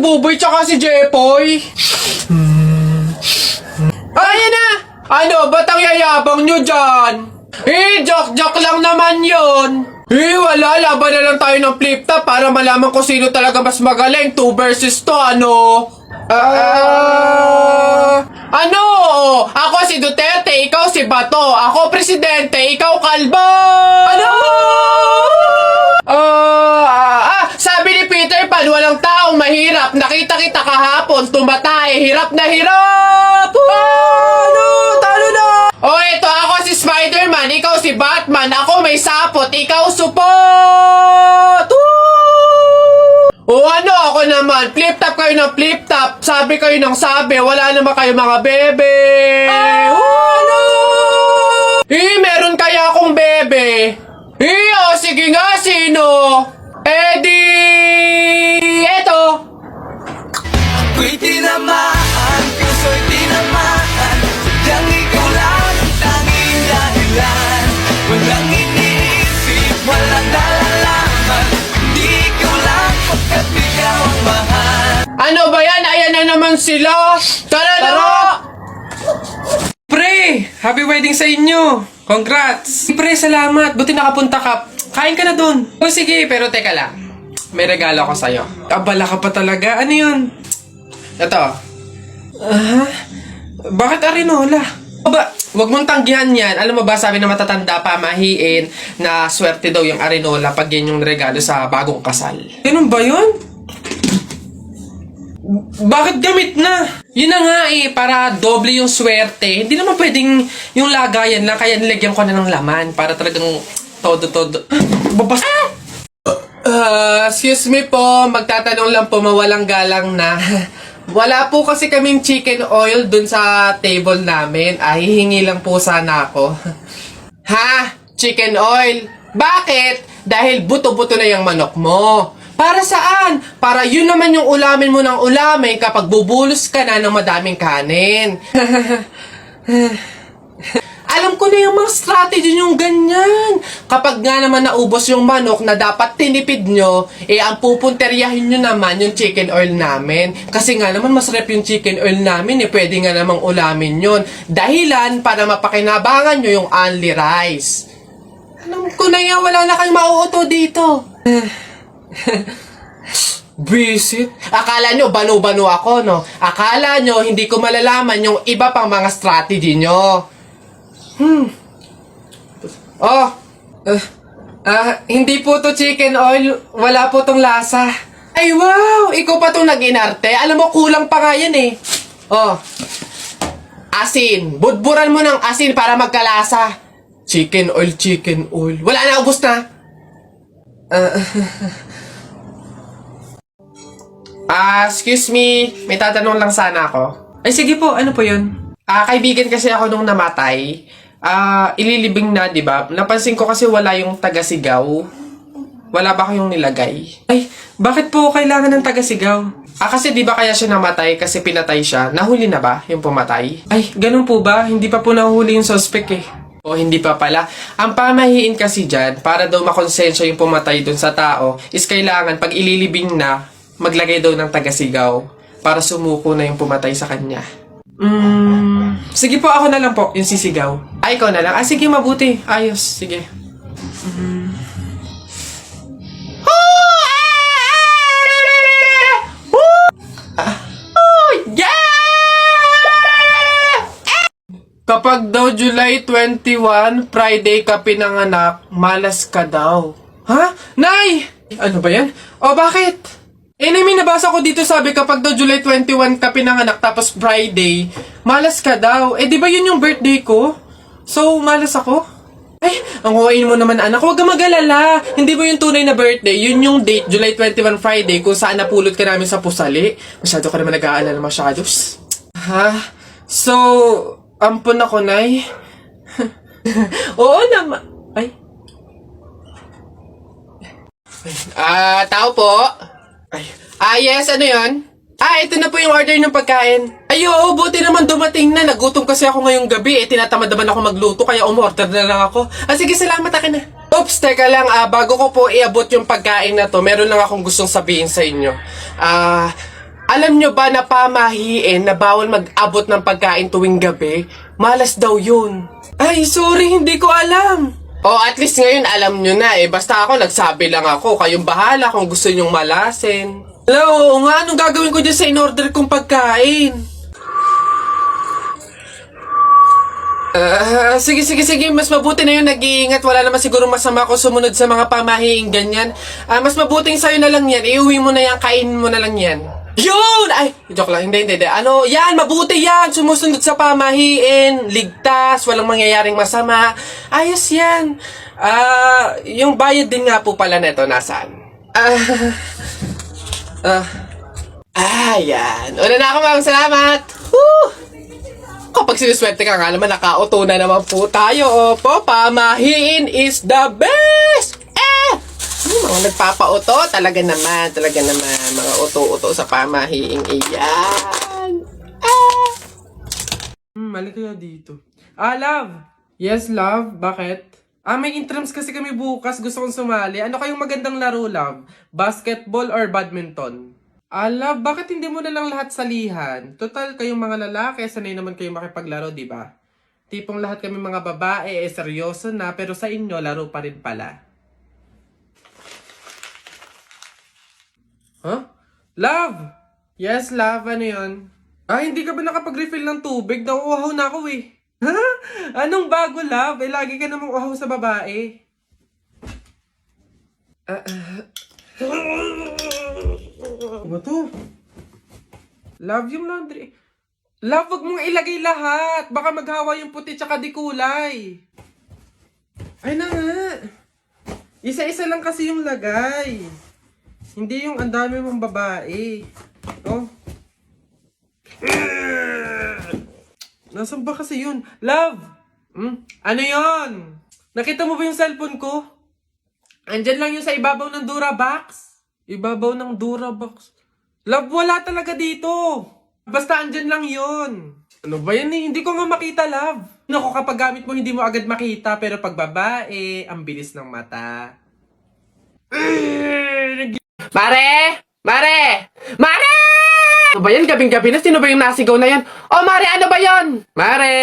Buboy tsaka si Jepoy. Ayan na! Ano, ba't ang yayabang nyo dyan? Joke lang naman yun. Wala, laban na lang tayo ng flip top para malaman ko sino talaga mas magaling. 2 versus 2, ano? Ano? Ako si Duterte, ikaw si Bato. Ako presidente, ikaw kalbo. Ano? Sabi ni Peter Pan, walang taong mahirap. Nakita kita kahapon, tumatay. Hirap na hirap. Ano? Talo na. Ito ako si Spider-Man, ikaw si Batman. Ako may sapot, ikaw supot. Ano ako naman? Flip top kayo ng flip top. Sabi kayo ng sabi. Wala naman kayo mga bebe. Ano? Meron kaya akong bebe. Sige nga, sino? Eto. Ako'y tinamaan, puso'y tinamaan. Sadyang ikaw lang ang tanging dahilan. Walang iniisip, walang nalalaman. Hindi ikaw lang pagkat ikaw ang mahal. Ano ba yan? Ayan na naman sila. Tara na! Pre, happy wedding sa inyo. Congrats. Pre, salamat. Buti nakapunta ka. Kain ka na dun. Sige, pero teka lang. May regalo ko sa'yo. Abala ka pa talaga. Ano yun? Ito. Bakit arinola? Wag mong tanggihan yan. Alam mo ba, sabi na matatanda pamahiin na swerte daw yung arinola pag yan yung regalo sa bagong kasal. Ganun ba yun? Bakit gamit na? Yun na nga para doble yung swerte. Hindi naman pwedeng yung lagayan lang, kaya nilagyan ko na ng laman para talagang todo-todo. Babas... Excuse me po, magtatanong lang po, mawalang galang na. Wala po kasi kaming chicken oil dun sa table namin. Hihingi lang po sana ako. Ha? Chicken oil? Bakit? Dahil buto-buto na yung manok mo. Para saan? Para yun naman yung ulamin mo ng ulamin kapag bubulos ka na ng madaming kanin. Alam ko na yung mga strategy yung ganyan. Kapag nga naman naubos yung manok na dapat tinipid nyo, ang pupunteryahin nyo naman yung chicken oil namin. Kasi nga naman masarap yung chicken oil namin, pwede nga namang ulamin yun. Dahilan para mapakinabangan nyo yung only rice. Alam ko na yan, wala na kayong mauuto dito. Visit? Akala nyo, banu-banu ako, no? Akala nyo, hindi ko malalaman yung iba pang mga strategy nyo. Hindi po to chicken oil. Wala po tong lasa. Ay, wow! Ikaw pa tong nag-inarte. Alam mo, kulang pa nga yan asin. Budburan mo ng asin para magkalasa. Chicken oil, chicken oil. Wala na, ubos na. Excuse me. May tatanong lang sana ako. Ay, sige po. Ano po yun? Kaibigan kasi ako nung namatay. Ililibing na, di ba? Napansin ko kasi wala yung taga-sigaw. Wala ba kayong nilagay? Ay, bakit po kailangan ng taga-sigaw? Kasi di ba kaya siya namatay kasi pinatay siya? Nahuli na ba yung pumatay? Ay, ganun po ba? Hindi pa po nahuli yung suspect O hindi pa pala. Ang pamahiin kasi dyan, para daw makonsensya yung pumatay dun sa tao, is kailangan pag ililibing na, maglagay daw ng taga-sigaw para sumuko na yung pumatay sa kanya. Sige po, ako na lang po, yung sisigaw. Ikaw na lang. Sige, mabuti. Ayos. Sige. Kapag daw July 21, Friday ka pinanganak, malas ka daw. Ha? Nay! Ano ba yan? Bakit? May nabasa ko dito sabi kapag daw July 21 ka pinanganak tapos Friday, malas ka daw. Di ba yun yung birthday ko? So, malas ako? Ay, ang huwain mo naman anak, huwag ka mag-alala. Hindi mo yung tunay na birthday, yun yung date, July 21 Friday, kung saan napulot ka namin sa pusali. Masyado ka naman nag-aalala masyado. Ha? So, ampun ako, Nay. Oo naman. Tao po. Yes, ano yun? Ito na po yung order ng pagkain. Buti naman dumating na. Nagutom kasi ako ngayong gabi. Tinatamad naman ako magluto, kaya umorder na lang ako. Sige, salamat, akin na. Oops, teka lang. Bago ko po iabot yung pagkain na to, meron lang akong gustong sabihin sa inyo. Alam nyo ba na pamahiin na bawal mag-abot ng pagkain tuwing gabi? Malas daw yun. Ay, sorry, hindi ko alam. Oh, at least ngayon alam nyo na eh. Basta ako, nagsabi lang ako. Kayong bahala kung gusto nyong malasin. Hello, oo nga, anong gagawin ko dyan sa in-order kong pagkain? Sige. Mas mabuti na yun nag-iingat. Wala naman siguro masama kung sumunod sa mga pamahiing ganyan. Mas mabuting sa'yo na lang yan. Iuwi mo na yan, kainin mo na lang yan. Yun! Ay, joke lang. Hindi. Ano, yan, mabuti yan. Sumusunod sa pamahiin. Ligtas, walang mangyayaring masama. Ayos yan. Yung bayad din nga po pala neto, nasaan? Yan. Una na ako, mga salamat. Woo! Kapag sinuswerte ka nga naman, nakauto na naman po tayo. Opo, pamahiin is the best! Mga nagpapauto, talaga naman. Mga uto-uto sa pamahiing iyan. Mali kaya dito. Love! Yes, love? Bakit? May intrams kasi kami bukas. Gusto kong sumali. Ano kayong magandang laro, love? Basketball or badminton? Love, bakit hindi mo na lang lahat salihan? Total, kayong mga lalaki, sanay naman kayong makipaglaro, di ba? Tipong lahat kami mga babae, seryoso na, pero sa inyo, laro pa rin pala. Huh? Love! Yes, love. Ano yun? Hindi ka ba nakapag-refill ng tubig? Nauuhaw na ako eh. Ha? Anong bago, love? Lagi ka namang uhaw sa babae. Ano to? Love, yung laundry. Love, wag mong ilagay lahat. Baka maghawa yung puti tsaka di kulay. Ay na nga. Isa-isa lang kasi yung lagay. Hindi yung ang dami mong babae. Oh. Nasaan ba kasi yun? Love! Ano yun? Nakita mo ba yung cellphone ko? Andyan lang yung sa ibabaw ng Durabox. Ibabaw ng Durabox. Love, wala talaga dito. Basta andyan lang yun. Ano ba yan eh? Hindi ko nga makita, love. Naku, kapag gamit mo, hindi mo agad makita. Pero pag babae, ang bilis ng mata. Mare! Ano ba yan? Gabing-gabi na. Sino ba yung nasigaw na yan? Oh, Mare! Ano ba yan? Mare!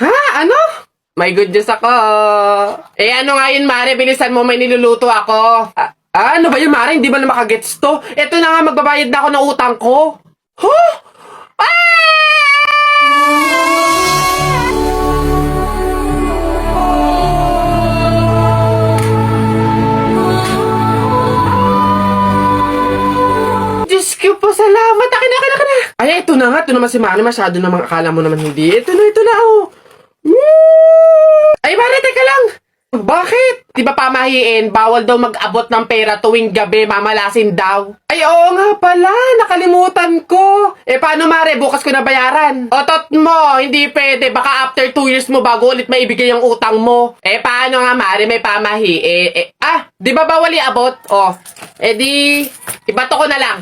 Ha? Ano? My goodness ako. Ano nga yun, Mare? Bilisan mo, may niluluto ako. Ano ba yun, Mare? Hindi ba na makagets to? Ito na nga, magbabayad na ako ng utang ko. Huh? Diyos ko po, salamat. Akin na. Ay, ito na nga. Ito naman si Mare. Masyado namang akala mo naman hindi. Ito na, oh. Woo! Ay, Mare, teka lang. Bakit? Di ba pamahiin, bawal daw mag-abot ng pera tuwing gabi, mamalasin daw. Ay, oo nga pala. Nakalimutan ko. Paano, Mare? Bukas ko na bayaran. Otot mo. Hindi pwede. Baka after 2 years mo bago ulit maibigay ang utang mo. Paano nga, Mare? May pamahi. Di ba bawal iabot? Ibato ko na lang.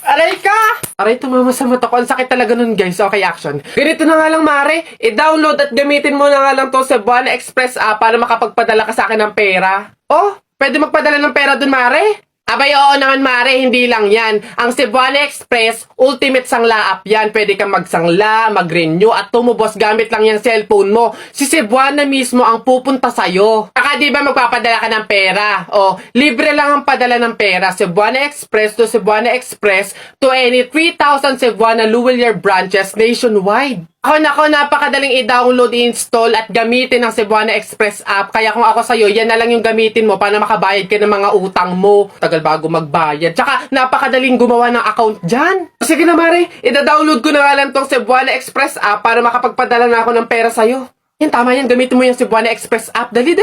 Aray ka! Aray, tumama sa mata ko. Ang sakit talaga nun, guys. Okay, action. Ganito na nga lang, Mare. I-download at gamitin mo na nga lang to sa Cebuana Express app para makapagpadala ka sa akin ng pera. Oh, pwede magpadala ng pera dun, Mare? Abay, oo naman, Mare. Hindi lang yan. Ang Cebuana Express, ultimate sangla app yan. Pwede kang magsangla, mag-renew, at tumubos gamit lang yung cellphone mo. Si Cebuana mismo ang pupunta sa'yo. Saka di ba magpapadala ka ng pera? Libre lang ang padala ng pera. Cebuana Express to Cebuana Express to any 3,000 Cebuana Luwilier branches nationwide. Nako, napakadaling i-download, i-install at gamitin ng Cebuana Express app. Kaya kung ako sa'yo, yan na lang yung gamitin mo para makabayad ka ng mga utang mo. Tagal bago magbayad. Tsaka, napakadaling gumawa ng account dyan. Sige na, Mare. I-download ko na nga lang tong Cebuana Express app para makapagpadala na ako ng pera sa'yo. Yan, tama yan. Gamitin mo yung Cebuana Express app. Dali.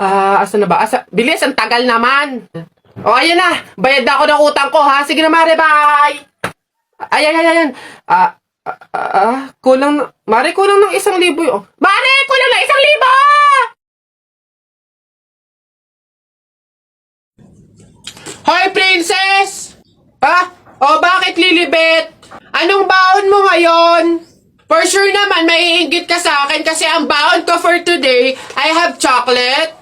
Asa na ba? Bilis, ang tagal naman. Ayan na. Bayad na ako ng utang ko, ha? Sige na, Mare. Bye! Ayan. Kulang na. Mare, kulang ng 1,000 yun. Mare, kulang ng 1,000! Hoy, princess! Bakit, Lilibet? Anong baon mo ngayon? For sure naman, maiinggit ka sa akin kasi ang baon ko for today, I have chocolate,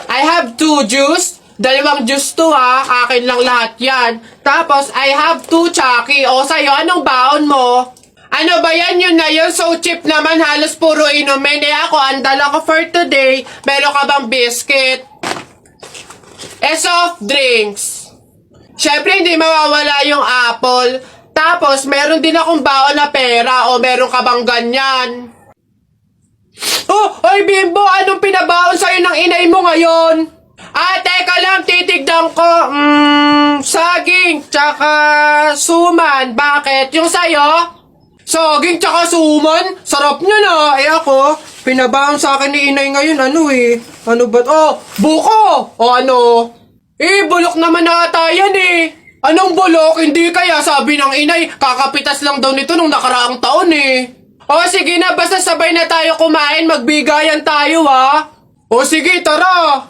I have 2 juice, Dalawang juice to ha. Akin lang lahat yan. Tapos, I have 2 Chucky. O sa'yo, anong baon mo? Ano ba yan? Yun na yun. So cheap naman. Halos puro inumin. Ako, ang dala ko for today. Meron ka bang biscuit? Soft drinks. Syempre, hindi mawawala yung apple. Tapos, meron din akong baon na pera. O, meron ka bang ganyan? Oh, ay Bimbo, anong pinabaon sa'yo ng inay mo ngayon? Teka lang, titigdan ko. Saging, tsaka suman. Bakit? Yung sa'yo? Saging, tsaka suman? Sarap nyo na. Ako, pinabaon sa akin ni inay ngayon. Ano ba? Buko! O ano? Bulok naman ata yan Anong bulok? Hindi kaya sabi ng inay, kakapitas lang daw nito nung nakaraang taon sige na, basta sabay na tayo kumain, magbigayan tayo sige, tara!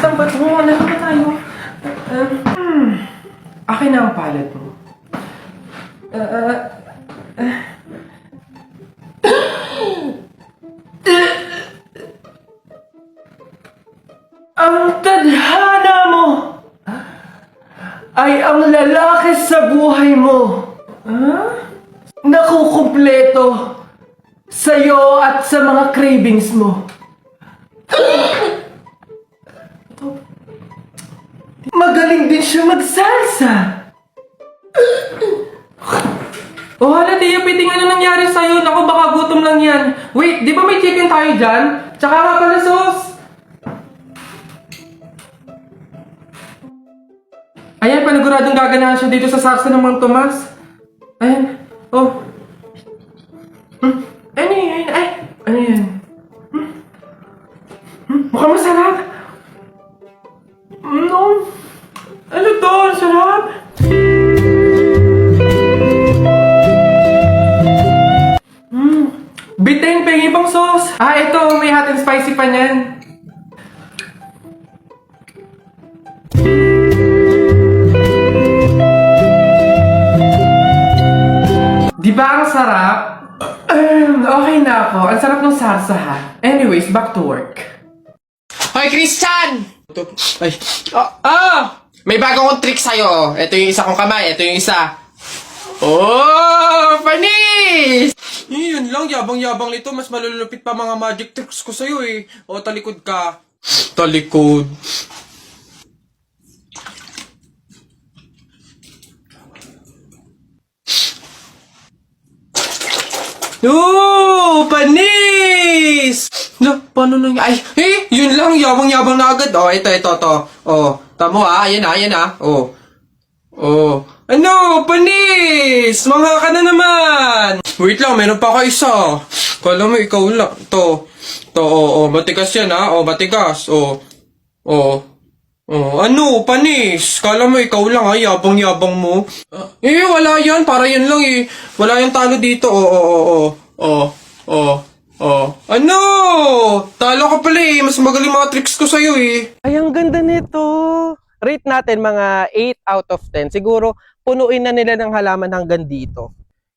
Saan ba ito? Ano ba tayo? Akin na ang palad mo. Ang tadhana mo ay ang lalaki sa buhay mo. Nakukumpleto sa'yo at sa mga cravings mo. Magaling din siya magsalsa. Hala, Tia Piting, ano nangyari sa'yo? Naku, baka gutom lang yan. Wait, di ba may chicken tayo dyan? Tsaka nga pala sauce. Ayan, paniguradong gaganahan siya dito sa saksa ng Mang Tomas. Ayan. Ano yan? Ano yan? Mukhang masarap. Ano to? Ang sarap. Bitin, pengi pang sauce. Ito, may hot and spicy pa niyan. Di ba ang sarap? Okay na ako. Ang sarap ng sarsa ha. Anyways, back to work. Hoy, Christian! Ay. May bago kong trick sa'yo. Ito yung isa kong kamay. Ito yung isa. Panis! Yun lang, yabang-yabang nito. Mas malulupit pa mga magic tricks ko sa'yo talikod ka. Talikod. Panis! Paano nang... yun lang, yabang-yabang na agad. Ito. Tamo ayan na. Ano, panis! Mangha ka na naman! Wait lang, meron pa ka isa. Kala mo, ikaw lang. Matigas yan matigas. Ano, panis? Kala mo, ikaw lang yabang-yabang mo. Wala yan, para yan lang Wala yung talo dito, Ano? Talo ka pala mas magaling mga tricks ko sa'yo Ay, ang ganda nito. Rate natin mga 8 out of 10. Siguro, punuin na nila ng halaman hanggang dito.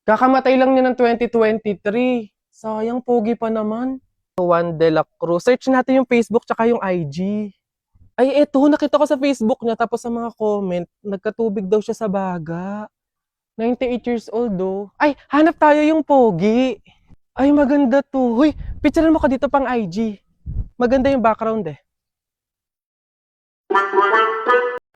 Kakamatay lang niya ng 2023. Sayang, pogi pa naman. Juan de la Cruz. Search natin yung Facebook tsaka yung IG. Ay, eto, nakita ko sa Facebook niya. Tapos sa mga comment, nagkatubig daw siya sa baga. 98 years old do. Ay, hanap tayo yung pogi. Ay, maganda to. Huy, picturean mo ka dito pang IG. Maganda yung background